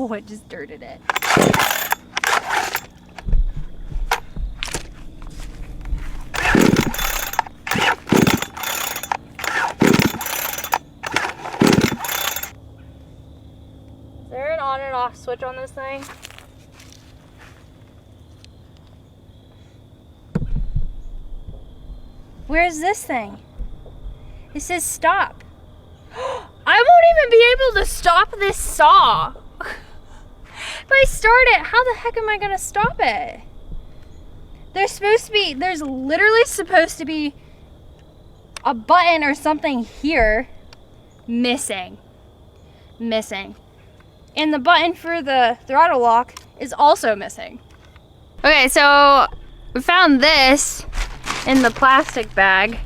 Oh, it just dirted it. Is there an on and off switch on this thing? Where's this thing? It says stop. I won't even be able to stop this saw. If I start it, how the heck am I gonna stop it? There's literally supposed to be a button or something here missing. And the button for the throttle lock is also missing. Okay, so we found this in the plastic bag.